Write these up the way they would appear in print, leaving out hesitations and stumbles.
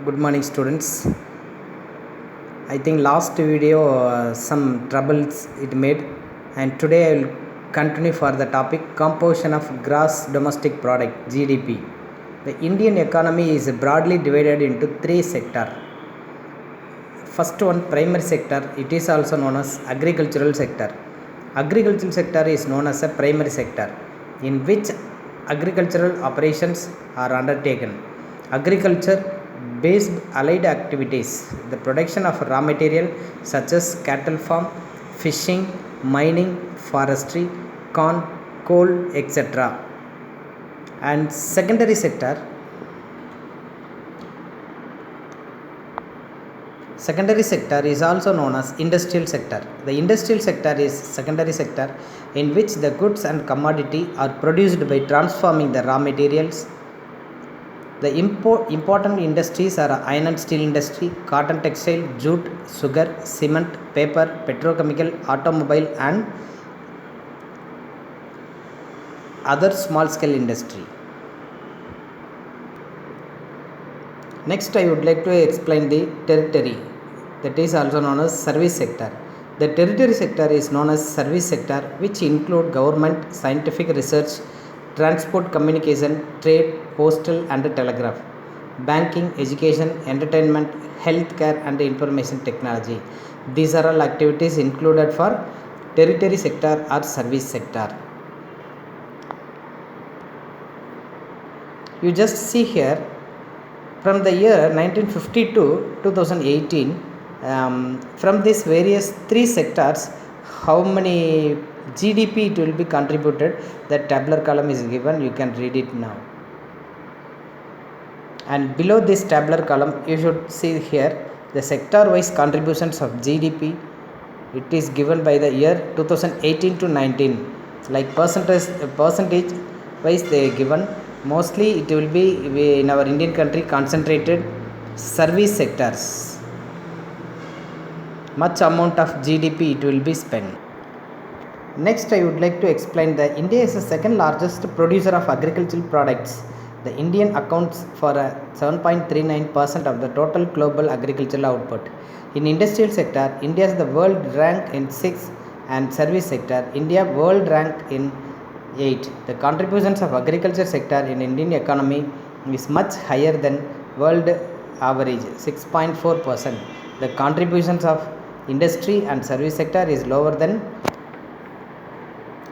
Good morning, students. I think last video some troubles it made, and today I will continue for the topic composition of gross domestic product (GDP). The Indian economy is broadly divided into three sectors. First one, primary sector. It is also known as agricultural sector. Agricultural sector is known as a primary sector, in which agricultural operations are undertaken. Agriculture based allied activities, the production of raw material such as cattle farm, fishing, mining, forestry, corn, coal, etc. And secondary sector is also known as industrial sector. The industrial sector is secondary sector in which the goods and commodity are produced by transforming the raw materials. The important industries are iron and steel industry, cotton textile, jute, sugar, cement, paper, petrochemical, automobile and other small scale industry. Next, I would like to explain the territory, that is also known as service sector. The territory sector is known as service sector, which include government, scientific research, transport, communication, trade, postal and telegraph, banking, education, entertainment, healthcare and information technology. These are all activities included for territory sector or service sector. You just see here, from the year 1950 to 2018, from these various three sectors, how many GDP it will be contributed, that tabular column is given, you can read it now. And below this tabular column you should see here the sector wise contributions of GDP. It is given by the year 2018 to 19, like percentage wise they are given. Mostly it will be in our Indian country concentrated service sectors. Much amount of GDP it will be spent. Next, I would like to explain that India is the second largest producer of agricultural products. The Indian accounts for 7.39% of the total global agricultural output. In industrial sector, India is the world rank in 6, and service sector, India world rank in 8. The contributions of agriculture sector in Indian economy is much higher than world average, 6.4%. The contributions of industry and service sector is lower than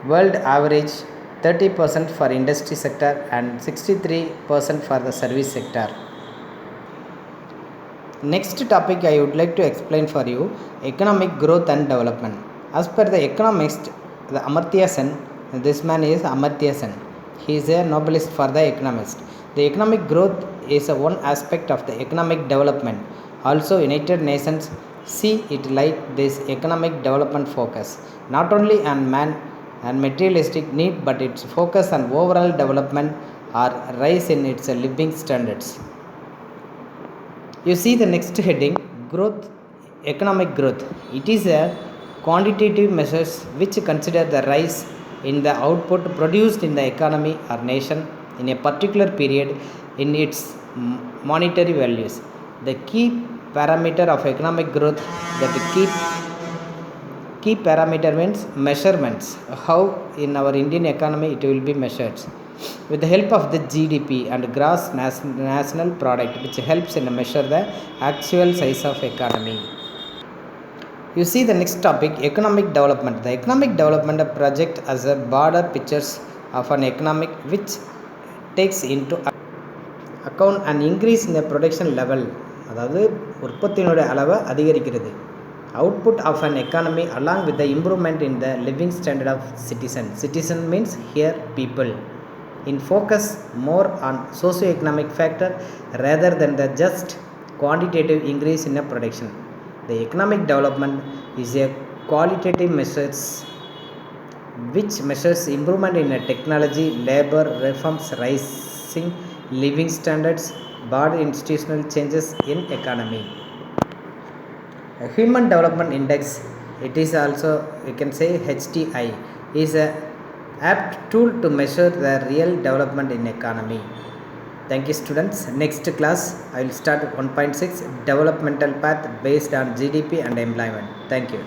world average, 30% for industry sector and 63% for the service sector. Next topic I would like to explain for you, economic growth and development. As per the economist, the Amartya Sen, this man is Amartya Sen. He is a Nobelist for the economist. The economic growth is one aspect of the economic development. Also, United Nations see it like this economic development focus not only on man and materialistic need, but its focus on overall development or rise in its living standards. You see the next heading, growth, economic growth. It is a quantitative measures which consider the rise in the output produced in the economy or nation in a particular period in its monetary values. The key parameter of economic growth, key parameter means measurements, how in our Indian economy it will be measured with the help of the GDP and gross national product, which helps in measure the actual size of economy. You see the next topic, economic development. The economic development project as a broader pictures of an economic which takes into account an increase in the production level, அதாவது உற்பத்தியினுடைய அளவை அதிகரிக்கிறது, output of an economy along with the improvement in the living standard of citizen. Citizen means here people. In focus more on socio-economic factor rather than the just quantitative increase in the production. The economic development is a qualitative measures which measures improvement in technology, labor, reforms, rising living standards, broad institutional changes in economy. A Human Development Index, it is also, you can say HDI, is a apt tool to measure the real development in economy. Thank you students. Next class I will start 1.6 developmental path based on GDP and employment. Thank you.